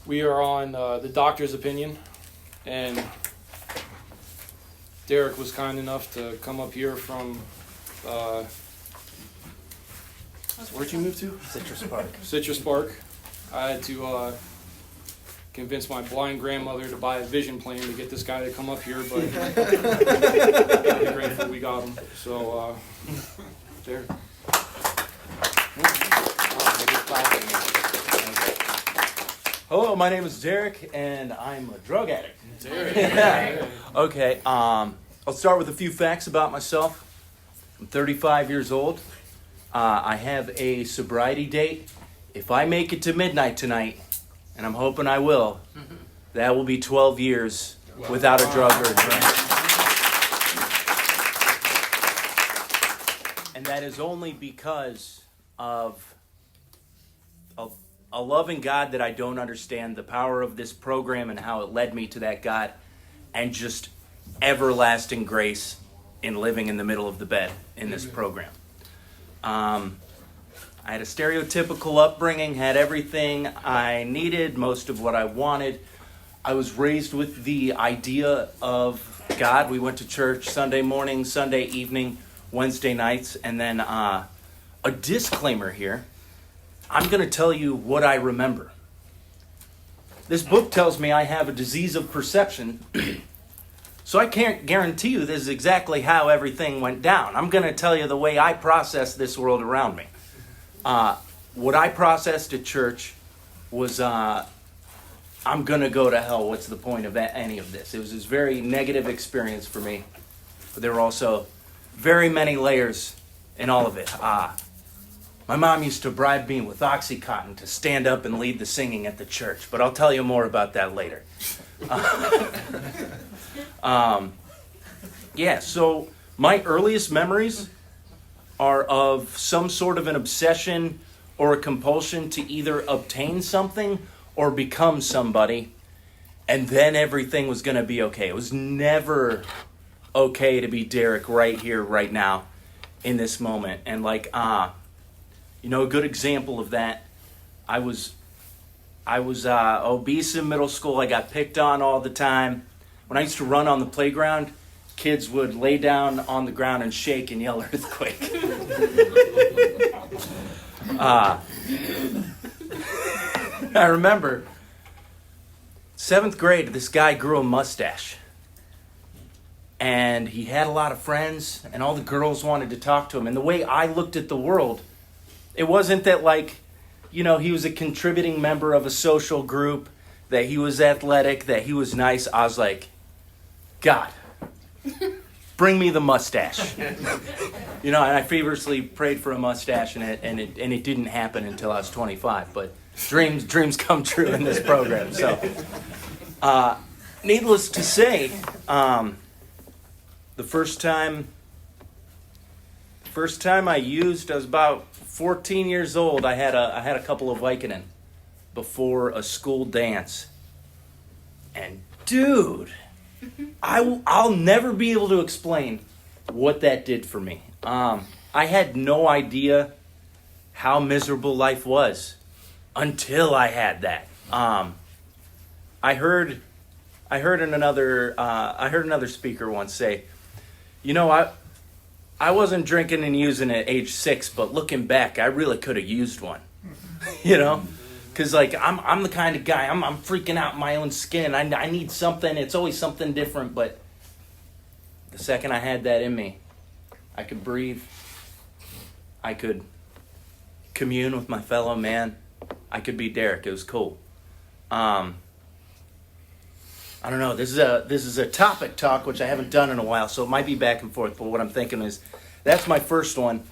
We are on the doctor's opinion, and Derek was kind enough to come up here from, where'd you move to? Citrus Park. Citrus Park. I had to convince my blind grandmother to buy a vision plan to get this guy to come up here, but I'm grateful we got him. So, Derek. Hello, my name is Derek, and I'm a drug addict. Derek. Okay, I'll start with a few facts about myself. I'm 35 years old. I have a sobriety date. If I make it to midnight tonight, and I'm hoping I will, that will be 12 years without a drug or a drink. And that is only because of a loving God that I don't understand, the power of this program and how it led me to that God, and just everlasting grace in living in the middle of the bed in this program. I had a stereotypical upbringing, had everything I needed, most of what I wanted. I was raised with the idea of God. We went to church Sunday morning, Sunday evening, Wednesday nights, and then a disclaimer here. I'm going to tell you what I remember. This book tells me I have a disease of perception, so I can't guarantee you this is exactly how everything went down. I'm going to tell you the way I process this world around me. What I processed at church was, I'm going to go to hell. What's the point of any of this? It was this very negative experience for me. But there were also very many layers in all of it. My mom used to bribe me with Oxycontin to stand up and lead the singing at the church. But I'll tell you more about that later. So my earliest memories are of some sort of an obsession or a compulsion to either obtain something or become somebody, and then everything was going to be okay. It was never okay to be Derek right here, right now, in this moment. And a good example of that, I was obese in middle school. I got picked on all the time. When I used to run on the playground, kids would lay down on the ground and shake and yell earthquake. I remember 7th grade, this guy grew a mustache. And he had a lot of friends, and all the girls wanted to talk to him. And the way I looked at the world, it wasn't that he was a contributing member of a social group, that he was athletic, that he was nice. I was like, God, bring me the mustache. And I feverishly prayed for a mustache, and it didn't happen until I was 25. But dreams come true in this program. So, needless to say, the first time I used, I was about 14 years old. I had a couple of Vicodin before a school dance, and dude, I'll never be able to explain what that did for me. I had no idea how miserable life was until I had that. I heard another speaker once say, I wasn't drinking and using at age 6, but looking back, I really could have used one. Because I'm the kind of guy, I'm freaking out in my own skin. I need something. It's always something different. But the second I had that in me, I could breathe. I could commune with my fellow man. I could be Derek. It was cool. I don't know. This is a topic talk, which I haven't done in a while, so it might be back and forth. But what I'm thinking is, that's my first one,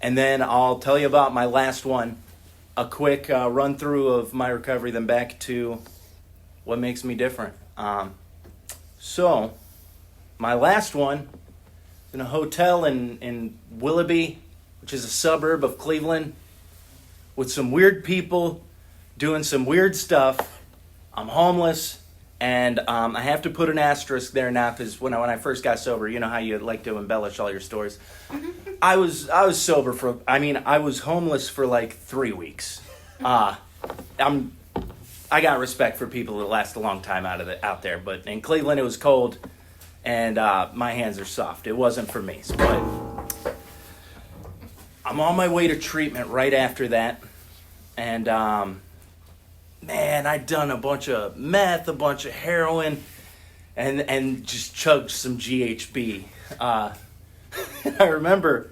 and then I'll tell you about my last one. A quick run through of my recovery, then back to what makes me different. So, my last one, in a hotel in Willoughby, which is a suburb of Cleveland, with some weird people doing some weird stuff. I'm homeless, and I have to put an asterisk there now because when I first got sober, you know how you like to embellish all your stories. I was sober I was homeless for like 3 weeks. I I got respect for people that last a long time out there. But in Cleveland, it was cold, and my hands are soft. It wasn't for me. But I'm on my way to treatment right after that, and man, I'd done a bunch of meth, a bunch of heroin, and just chugged some GHB. I remember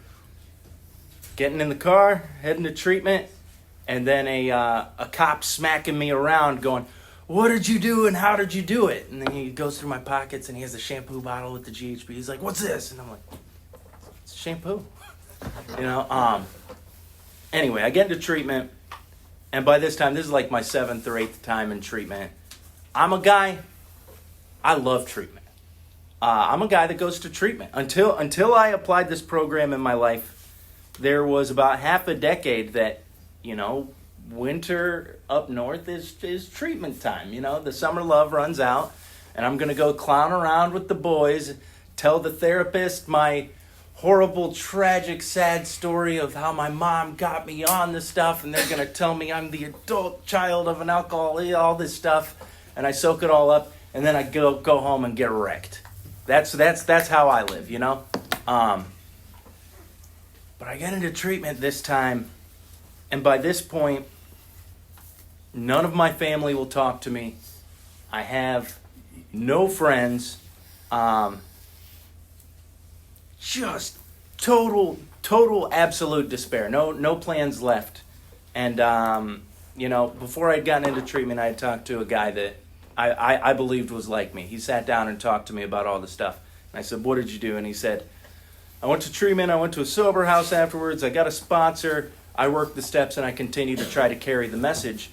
getting in the car, heading to treatment, and then a cop smacking me around going, "What did you do and how did you do it?" And then he goes through my pockets and he has a shampoo bottle with the GHB. He's like, "What's this?" And I'm like, "It's shampoo." Anyway, I get into treatment, and by this time, this is like my 7th or 8th time in treatment. I'm a guy, I love treatment. I'm a guy that goes to treatment. Until I applied this program in my life, there was about half a decade that, winter up north is treatment time. The summer love runs out, and I'm going to go clown around with the boys, tell the therapist my horrible, tragic, sad story of how my mom got me on this stuff, and they're going to tell me I'm the adult child of an alcoholic, all this stuff, and I soak it all up, and then I go home and get wrecked. That's how I live, But I get into treatment this time, and by this point, none of my family will talk to me. I have no friends. Just total, absolute despair. No plans left. And, before I'd gotten into treatment, I had talked to a guy that I believed was like me. He sat down and talked to me about all this stuff. And I said, "What did you do?" And he said, "I went to treatment. I went to a sober house afterwards. I got a sponsor. I worked the steps, and I continue to try to carry the message."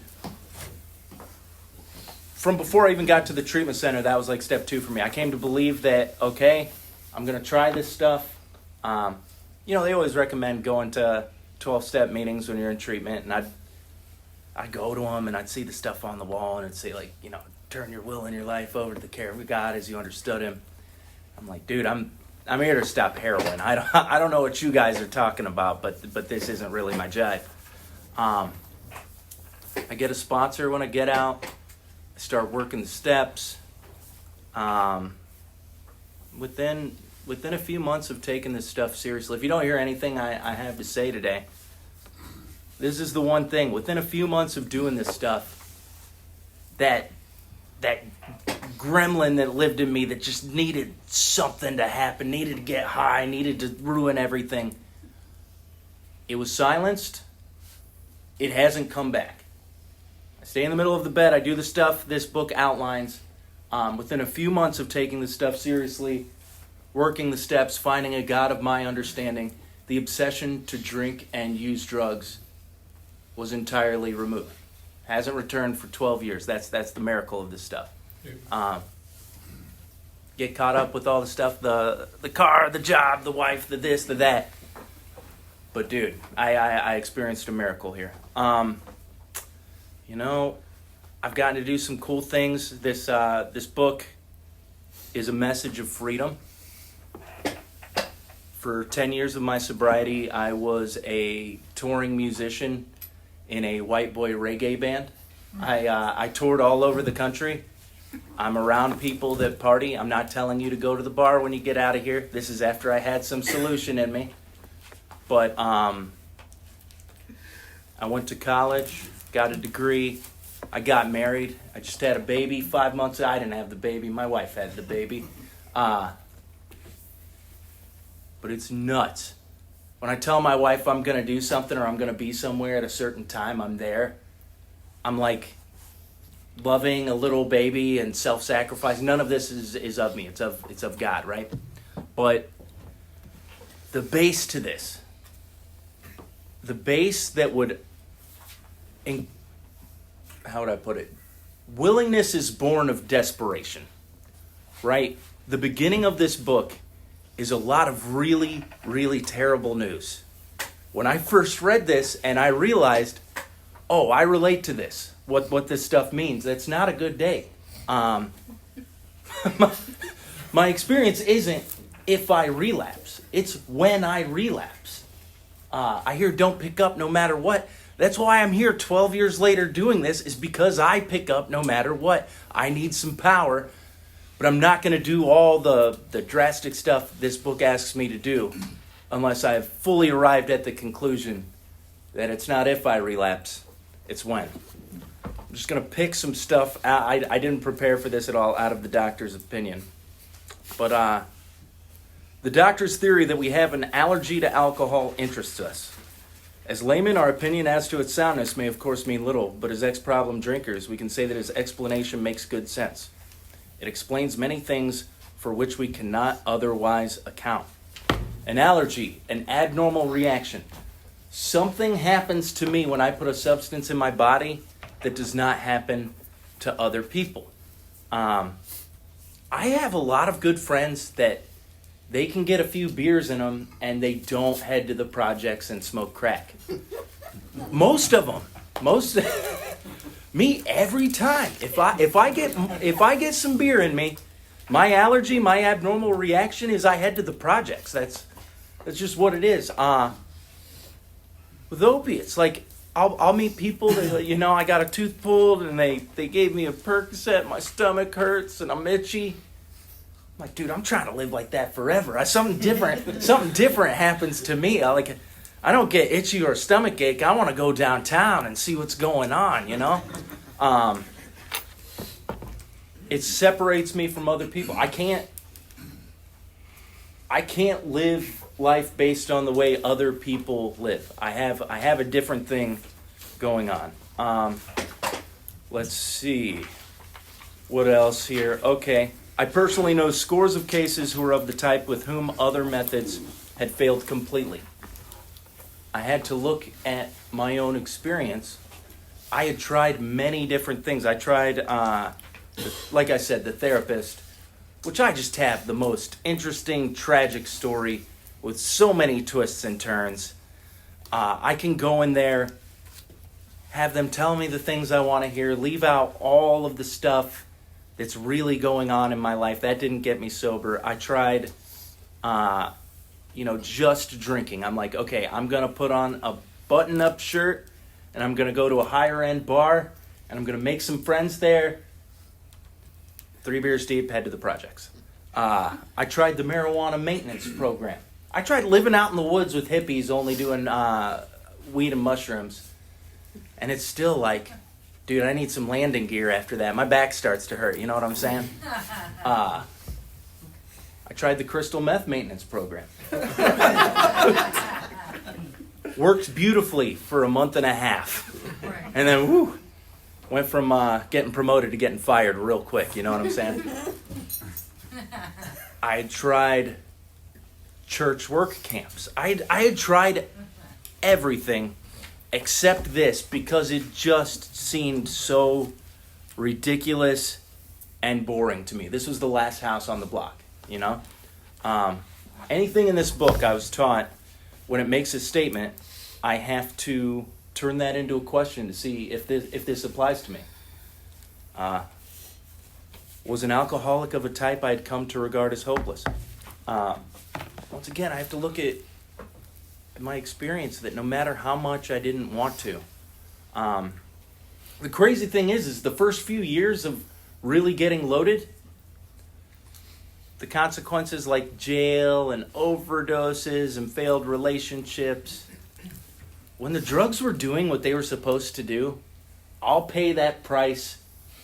From before I even got to the treatment center, that was like step 2 for me. I came to believe that, okay, I'm going to try this stuff. They always recommend going to 12-step meetings when you're in treatment, and I'd go to them, and I'd see the stuff on the wall, and it'd say, turn your will and your life over to the care of God as you understood Him. I'm like, dude, I'm here to stop heroin. I don't know what you guys are talking about, but this isn't really my jive. I get a sponsor when I get out. I start working the steps. Within a few months of taking this stuff seriously, if you don't hear anything I have to say today, this is the one thing. Within a few months of doing this stuff, that gremlin that lived in me that just needed something to happen, needed to get high, needed to ruin everything, it was silenced. It hasn't come back. I stay in the middle of the bed. I do the stuff this book outlines. Within a few months of taking this stuff seriously, working the steps, finding a God of my understanding, the obsession to drink and use drugs was entirely removed. Hasn't returned for 12 years. That's the miracle of this stuff. Get caught up with all the stuff, the car, the job, the wife, the this, the that. But dude, I experienced a miracle here. I've gotten to do some cool things. This book is a message of freedom. For 10 years of my sobriety, I was a touring musician in a white boy reggae band. I toured all over the country. I'm around people that party. I'm not telling you to go to the bar when you get out of here. This is after I had some solution in me. But I went to college, got a degree. I got married. I just had a baby 5 months. I didn't have the baby. My wife had the baby. But it's nuts. When I tell my wife I'm going to do something or I'm going to be somewhere at a certain time, I'm there. I'm like loving a little baby and self-sacrifice. None of this is of me. It's of God, right? But the base to this, the base that would, how would I put it? Willingness is born of desperation, right? The beginning of this book is a lot of really, really terrible news. When I first read this and I realized, oh, I relate to this, what this stuff means, that's not a good day. My experience isn't if I relapse. It's when I relapse. I hear don't pick up no matter what. That's why I'm here 12 years later doing this, is because I pick up no matter what. I need some power, but I'm not going to do all the drastic stuff this book asks me to do unless I've fully arrived at the conclusion that it's not if I relapse, it's when. I'm just going to pick some stuff. I didn't prepare for this at all out of the doctor's opinion. But the doctor's theory that we have an allergy to alcohol interests us. As laymen, our opinion as to its soundness may of course mean little, but as ex-problem drinkers, we can say that his explanation makes good sense. It explains many things for which we cannot otherwise account. An allergy, an abnormal reaction. Something happens to me when I put a substance in my body that does not happen to other people. I have a lot of good friends that they can get a few beers in them and they don't head to the projects and smoke crack. Most of them. Me, every time. If I get some beer in me, my allergy, my abnormal reaction is I head to the projects. That's just what it is. With opiates, like I'll meet people that, I got a tooth pulled and they gave me a Percocet, my stomach hurts and I'm itchy. I'm like, dude, I'm trying to live like that forever. Something different happens to me. I don't get itchy or stomach ache. I want to go downtown and see what's going on, It separates me from other people. I can't live life based on the way other people live. I have a different thing going on. Let's see. What else here? Okay. I personally know scores of cases who are of the type with whom other methods had failed completely. I had to look at my own experience. I had tried many different things. I tried, like I said, the therapist, which I just have the most interesting, tragic story with so many twists and turns. I can go in there, have them tell me the things I want to hear, leave out all of the stuff that's really going on in my life. That didn't get me sober. I tried, just drinking. I'm like, okay, I'm going to put on a button-up shirt, and I'm going to go to a higher-end bar, and I'm going to make some friends there. 3 beers deep, head to the projects. I tried the marijuana maintenance program. I tried living out in the woods with hippies, only doing weed and mushrooms. And it's still like, dude, I need some landing gear after that. My back starts to hurt, you know what I'm saying? I tried the crystal meth maintenance program. Worked beautifully for a month and a half. And then, went from getting promoted to getting fired real quick, you know what I'm saying? I had tried church work camps. I had tried everything except this because it just seemed so ridiculous and boring to me. This was the last house on the block, Anything in this book, I was taught, when it makes a statement, I have to turn that into a question to see if this applies to me. Was an alcoholic of a type I had come to regard as hopeless. Once again, I have to look at my experience that no matter how much I didn't want to. The crazy thing is the first few years of really getting loaded, the consequences like jail and overdoses and failed relationships, when the drugs were doing what they were supposed to do, I'll pay that price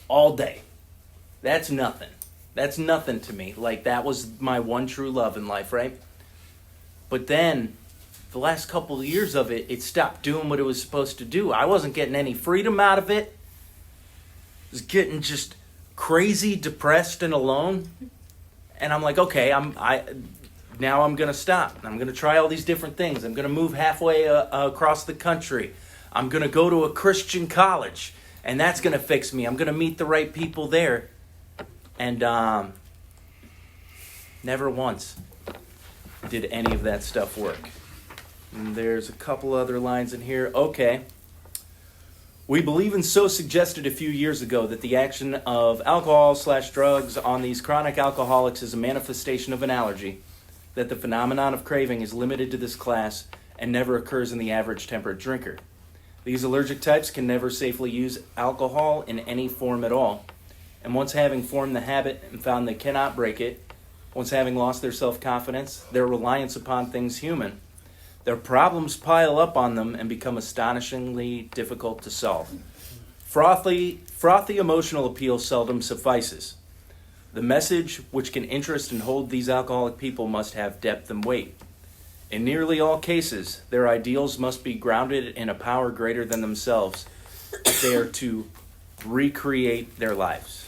all day. That's nothing. That's nothing to me. Like, that was my one true love in life, right? But then, the last couple of years of it, it stopped doing what it was supposed to do. I wasn't getting any freedom out of it. I was getting just crazy, depressed, and alone. And I'm like, okay, now I'm going to stop. I'm going to try all these different things. I'm going to move halfway across the country. I'm going to go to a Christian college, and that's going to fix me. I'm going to meet the right people there. And never once did any of that stuff work. And there's a couple other lines in here. Okay. We believe and so suggested a few years ago that the action of alcohol/drugs on these chronic alcoholics is a manifestation of an allergy, that the phenomenon of craving is limited to this class and never occurs in the average temperate drinker. These allergic types can never safely use alcohol in any form at all. And once having formed the habit and found they cannot break it, once having lost their self-confidence, their reliance upon things human, their problems pile up on them and become astonishingly difficult to solve. Frothy emotional appeal seldom suffices. The message which can interest and hold these alcoholic people must have depth and weight. In nearly all cases, their ideals must be grounded in a power greater than themselves if they are to recreate their lives.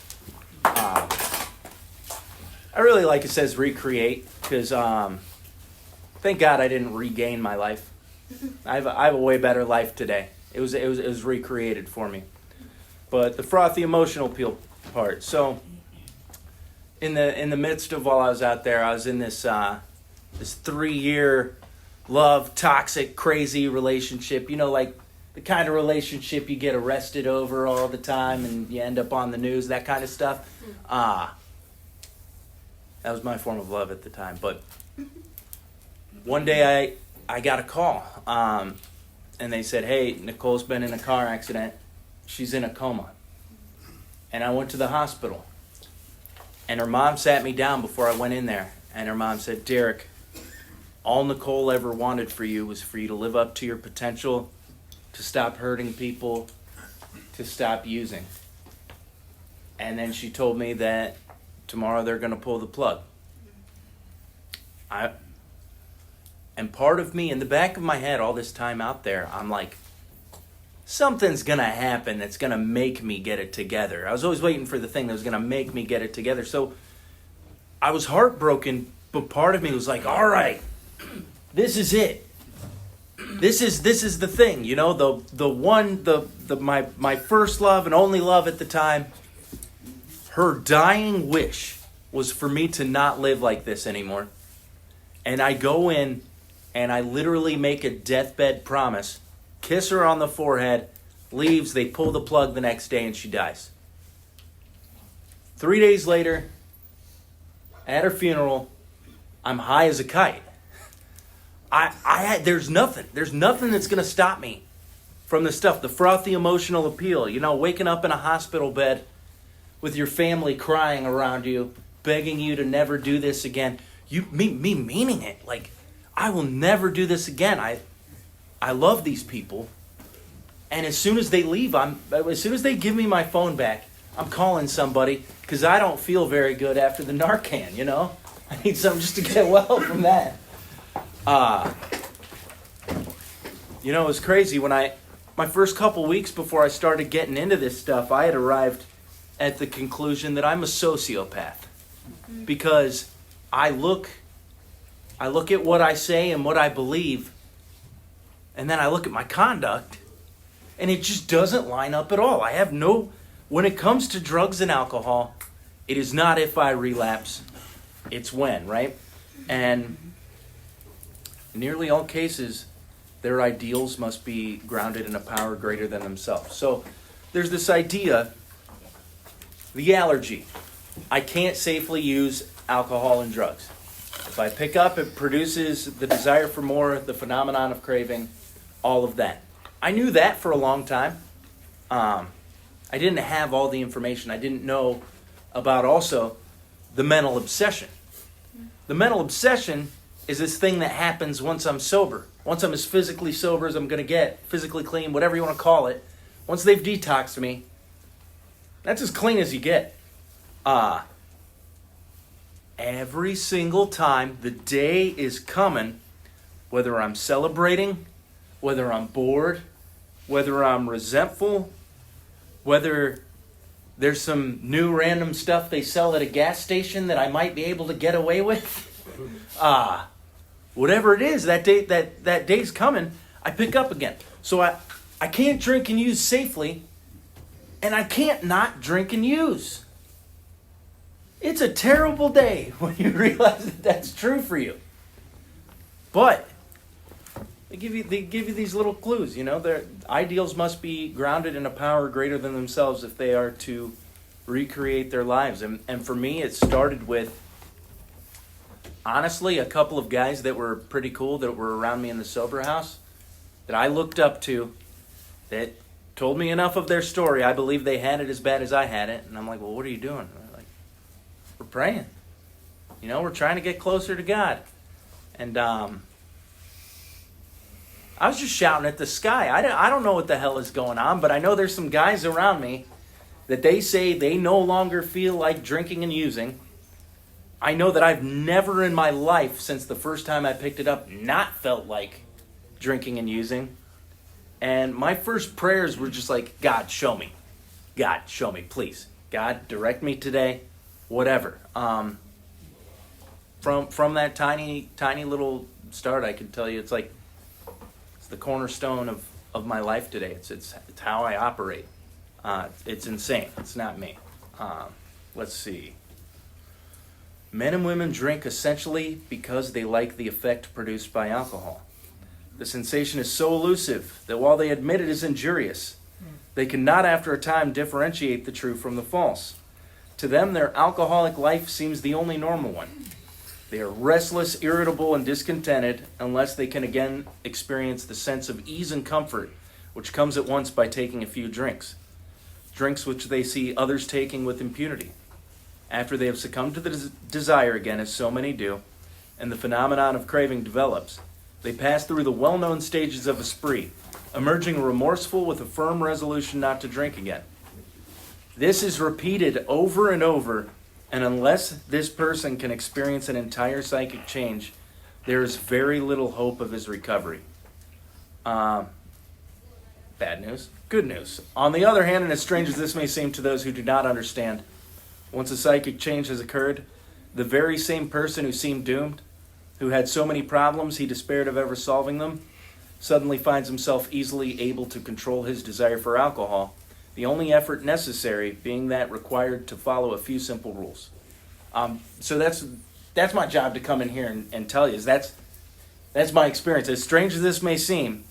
I really like it says recreate because thank God I didn't regain my life. I have a way better life today. It was recreated for me. But the frothy emotional appeal part. So in the midst of while I was out there, I was in this 3-year love, toxic, crazy relationship. You know, like the kind of relationship you get arrested over all the time and you end up on the news, that kind of stuff. That was my form of love at the time. But one day I got a call, and they said, hey, Nicole's been in a car accident. She's in a coma. And I went to the hospital. And her mom sat me down before I went in there. And her mom said, Derek, all Nicole ever wanted for you was for you to live up to your potential, to stop hurting people, to stop using. And then she told me that tomorrow they're going to pull the plug. And part of me, in the back of my head, all this time out there, I'm like, something's going to happen that's going to make me get it together. I was always waiting for the thing that was going to make me get it together. So I was heartbroken, but part of me was like, all right, this is it. This is the thing, you know, my first love and only love at the time. Her dying wish was for me to not live like this anymore. And I go in and I literally make a deathbed promise, kiss her on the forehead, leaves, they pull the plug the next day and she dies. 3 days later, at her funeral, I'm high as a kite. There's nothing that's going to stop me from this stuff. The frothy emotional appeal, you know, waking up in a hospital bed with your family crying around you, begging you to never do this again. Me meaning it. Like, I will never do this again. I love these people. And as soon as they leave, as soon as they give me my phone back, I'm calling somebody because I don't feel very good after the Narcan, you know? I need something just to get well from that. You know, it was crazy when my first couple weeks before I started getting into this stuff, I had arrived at the conclusion that I'm a sociopath because I look at what I say and what I believe, and then I look at my conduct, and it just doesn't line up at all. When it comes to drugs and alcohol, it is not if I relapse, it's when, right? And in nearly all cases, their ideals must be grounded in a power greater than themselves. So there's this idea, the allergy. I can't safely use alcohol and drugs. If I pick up, it produces the desire for more, the phenomenon of craving, all of that. I knew that for a long time. I didn't have all the information. I didn't know about also the mental obsession. The mental obsession is this thing that happens once I'm sober. Once I'm as physically sober as I'm going to get, physically clean, whatever you want to call it. Once they've detoxed me, that's as clean as you get. Every single time the day is coming, whether I'm celebrating, whether I'm bored, whether I'm resentful, whether there's some new random stuff they sell at a gas station that I might be able to get away with, whatever it is, that day's coming, I pick up again. So I can't drink and use safely, and I can't not drink and use. It's a terrible day when you realize that that's true for you. But they give you these little clues, you know. Their ideals must be grounded in a power greater than themselves if they are to recreate their lives. And for me, it started with, honestly, a couple of guys that were pretty cool that were around me in the sober house that I looked up to that told me enough of their story. I believe they had it as bad as I had it. And I'm like, well, what are you doing? And they're like, we're praying. You know, we're trying to get closer to God. And I was just shouting at the sky. I don't know what the hell is going on, but I know there's some guys around me that they say they no longer feel like drinking and using. I know that I've never in my life, since the first time I picked it up, not felt like drinking and using. And my first prayers were just like, God, show me. God, show me, please. God, direct me today. Whatever. From that tiny little start, I can tell you it's like it's the cornerstone of my life today. It's how I operate. It's insane. It's not me. Let's see. Men and women drink essentially because they like the effect produced by alcohol. The sensation is so elusive that while they admit it is injurious, they cannot after a time differentiate the true from the false. To them, their alcoholic life seems the only normal one. They are restless, irritable, and discontented unless they can again experience the sense of ease and comfort which comes at once by taking a few drinks. Drinks which they see others taking with impunity. After they have succumbed to the desire again, as so many do, and the phenomenon of craving develops, they pass through the well-known stages of a spree, emerging remorseful with a firm resolution not to drink again. This is repeated over and over, and unless this person can experience an entire psychic change, there is very little hope of his recovery. Bad news. Good news. On the other hand, and as strange as this may seem to those who do not understand, once a psychic change has occurred, the very same person who seemed doomed, who had so many problems he despaired of ever solving them, suddenly finds himself easily able to control his desire for alcohol, the only effort necessary being that required to follow a few simple rules. So that's my job to come in here and tell you. Is that's my experience. As strange as this may seem,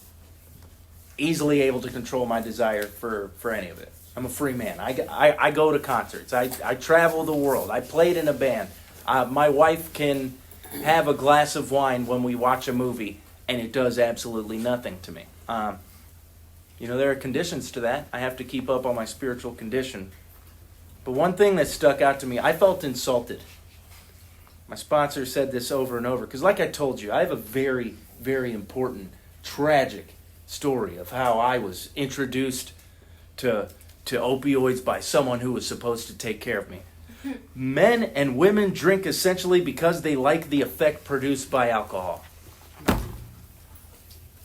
easily able to control my desire for any of it. I'm a free man. I go to concerts. I travel the world. I played in a band. My wife can have a glass of wine when we watch a movie, and it does absolutely nothing to me. There are conditions to that. I have to keep up on my spiritual condition. But one thing that stuck out to me, I felt insulted. My sponsor said this over and over, because like I told you, I have a very, very important, tragic story of how I was introduced to opioids by someone who was supposed to take care of me. Men and women drink essentially because they like the effect produced by alcohol.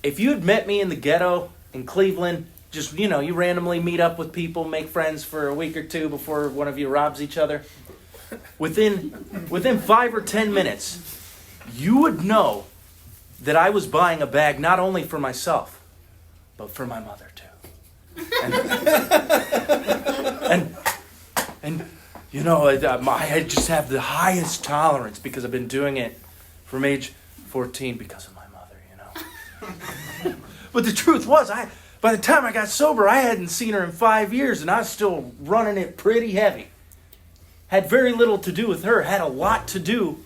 If you had met me in the ghetto in Cleveland, just, you randomly meet up with people, make friends for a week or two before one of you robs each other, within 5 or 10 minutes, you would know that I was buying a bag not only for myself, but for my mother too. I just have the highest tolerance because I've been doing it from age 14 because of my mother, But the truth was, by the time I got sober, I hadn't seen her in 5 years, and I was still running it pretty heavy. Had very little to do with her. Had a lot to do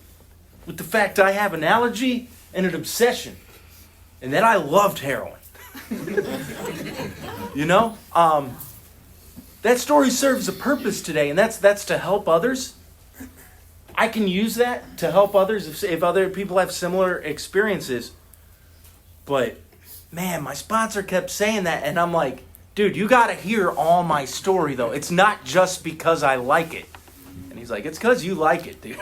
with the fact I have an allergy and an obsession, and that I loved heroin. That story serves a purpose today, and that's to help others. I can use that to help others if other people have similar experiences. But, man, my sponsor kept saying that, and I'm like, dude, you got to hear all my story, though. It's not just because I like it. And he's like, it's because you like it, dude.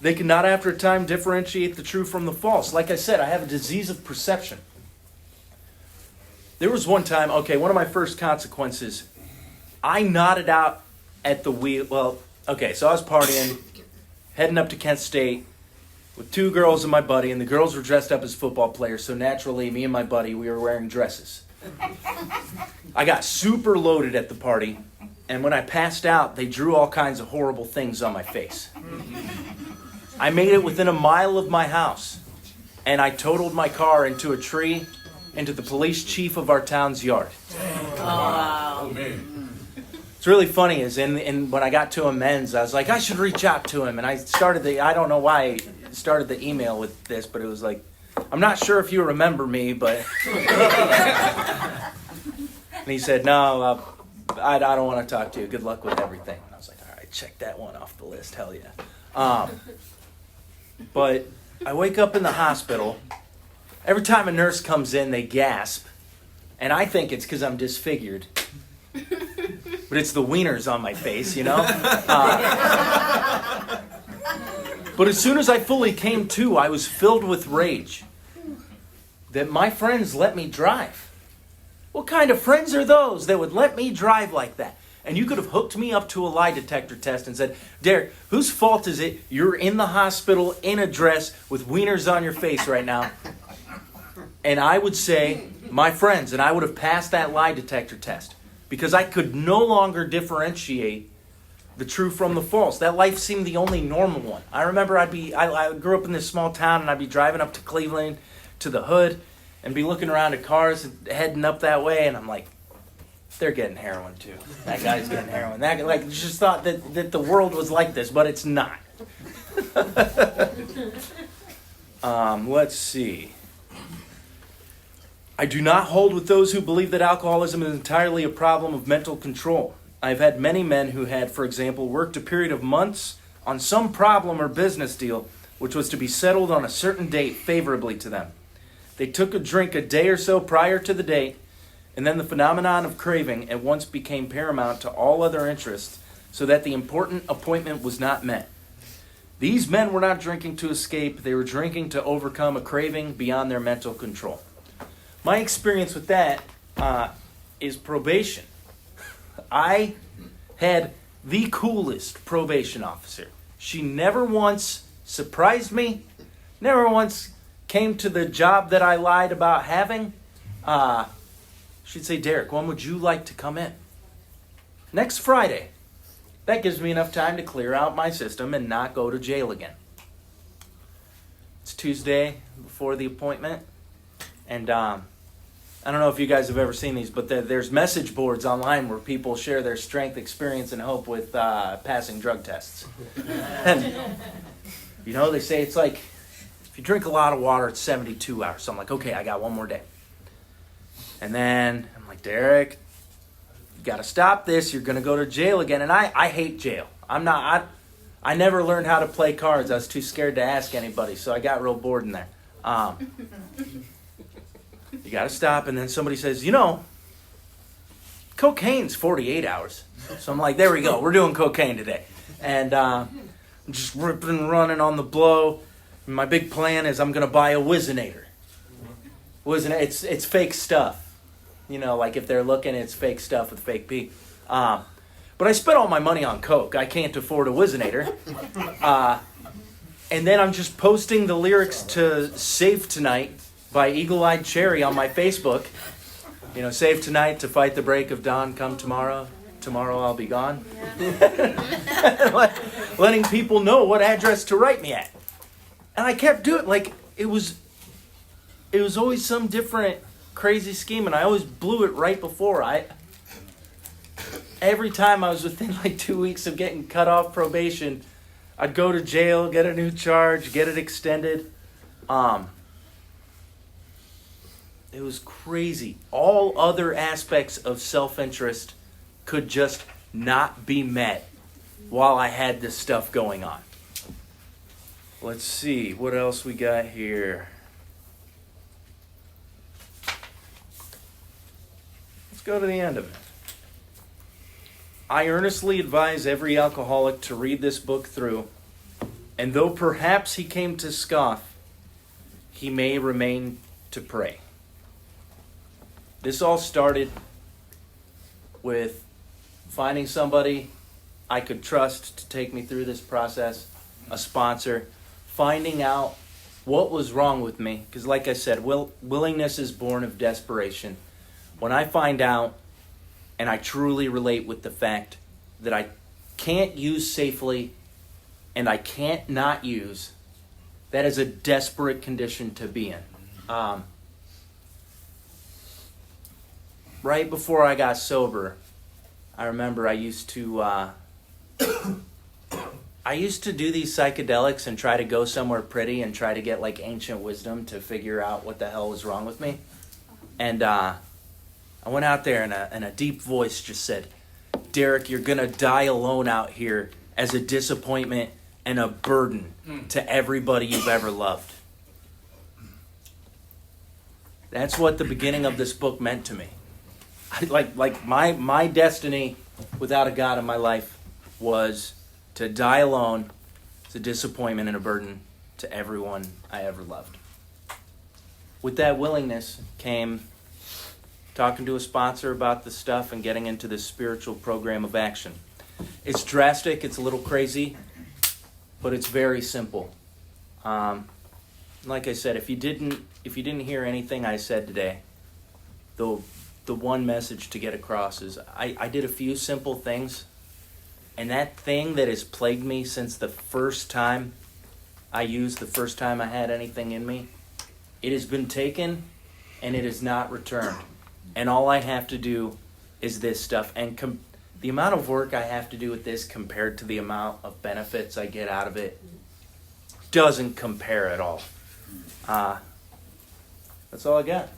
They cannot, after a time, differentiate the true from the false. Like I said, I have a disease of perception. There was one time, one of my first consequences, I nodded out at the wheel. Well, so I was partying, heading up to Kent State with 2 girls and my buddy, and the girls were dressed up as football players, so naturally, me and my buddy, we were wearing dresses. I got super loaded at the party, and when I passed out, they drew all kinds of horrible things on my face. I made it within a mile of my house, and I totaled my car into a tree, into the police chief of our town's yard. Oh, wow. Oh, man. What's really funny is when I got to amends, I was like, I should reach out to him. And I don't know why I started the email with this, but it was like, I'm I'm not sure if you remember me, but... And he said, no, I don't want to talk to you. Good luck with everything. And I was like, all right, check that one off the list. Hell yeah. But I wake up in the hospital. Every time a nurse comes in, they gasp. And I think it's because I'm disfigured. But it's the wieners on my face, you know? But as soon as I fully came to, I was filled with rage that my friends let me drive. What kind of friends are those that would let me drive like that? And you could have hooked me up to a lie detector test and said, Derek, whose fault is it you're in the hospital in a dress with wieners on your face right now? And I would say, my friends, and I would have passed that lie detector test because I could no longer differentiate the true from the false. That life seemed the only normal one. I remember I grew up in this small town and I'd be driving up to Cleveland to the hood and be looking around at cars heading up that way, and I'm like, they're getting heroin too. That guy's getting heroin. That guy, like, just thought that the world was like this, but it's not. Let's see. I do not hold with those who believe that alcoholism is entirely a problem of mental control. I've had many men who had, for example, worked a period of months on some problem or business deal which was to be settled on a certain date favorably to them. They took a drink a day or so prior to the date, and then the phenomenon of craving at once became paramount to all other interests, so that the important appointment was not met. These men were not drinking to escape, they were drinking to overcome a craving beyond their mental control. My experience with that is probation. I had the coolest probation officer. She never once surprised me, never once came to the job that I lied about having. She'd say, Derek, when would you like to come in? Next Friday. That gives me enough time to clear out my system and not go to jail again. It's Tuesday before the appointment. And I don't know if you guys have ever seen these, but there's message boards online where people share their strength, experience, and hope with passing drug tests. And, you know, they say it's like, if you drink a lot of water, it's 72 hours. So I'm like, okay, I got one more day. And then I'm like, Derek, you got to stop this. You're going to go to jail again. And I hate jail. I never learned how to play cards. I was too scared to ask anybody. So I got real bored in there. You got to stop. And then somebody says, you know, cocaine's 48 hours. So I'm like, there we go. We're doing cocaine today. And I'm just ripping and running on the blow. And my big plan is I'm going to buy a Whizzinator. It's fake stuff. You know, like if they're looking, it's fake stuff with fake P. But I spent all my money on Coke. I can't afford a Whizzinator. And then I'm just posting the lyrics to Save Tonight by Eagle Eyed Cherry on my Facebook. You know, save tonight to fight the break of dawn, come tomorrow. Tomorrow I'll be gone. Yeah. Letting people know what address to write me at. And I kept doing it. Like, it was always some different crazy scheme, and I always blew it right before. Every time I was within like 2 weeks of getting cut off probation, I'd go to jail, get a new charge, get it extended. It was crazy. All other aspects of self-interest could just not be met while I had this stuff going on. Let's see, what else we got here? Let's go to the end of it. I earnestly advise every alcoholic to read this book through, and though perhaps he came to scoff, he may remain to pray. This all started with finding somebody I could trust to take me through this process, a sponsor, finding out what was wrong with me. Because like I said, willingness is born of desperation. When I find out and I truly relate with the fact that I can't use safely and I can't not use, that is a desperate condition to be in. Right before I got sober, I remember I used to I used to do these psychedelics and try to go somewhere pretty and try to get like ancient wisdom to figure out what the hell was wrong with me. And I went out there and a deep voice just said, Derek, you're going to die alone out here as a disappointment and a burden to everybody you've ever loved. That's what the beginning of this book meant to me. My destiny without a God in my life was to die alone as a disappointment and a burden to everyone I ever loved. With that willingness came talking to a sponsor about the stuff and getting into this spiritual program of action. It's drastic, it's a little crazy, but it's very simple. Like I said, if you didn't hear anything I said today, the one message to get across is I did a few simple things, and that thing that has plagued me since the first time I had anything in me, it has been taken and it is not returned. And all I have to do is this stuff. And the amount of work I have to do with this compared to the amount of benefits I get out of it doesn't compare at all. That's all I got.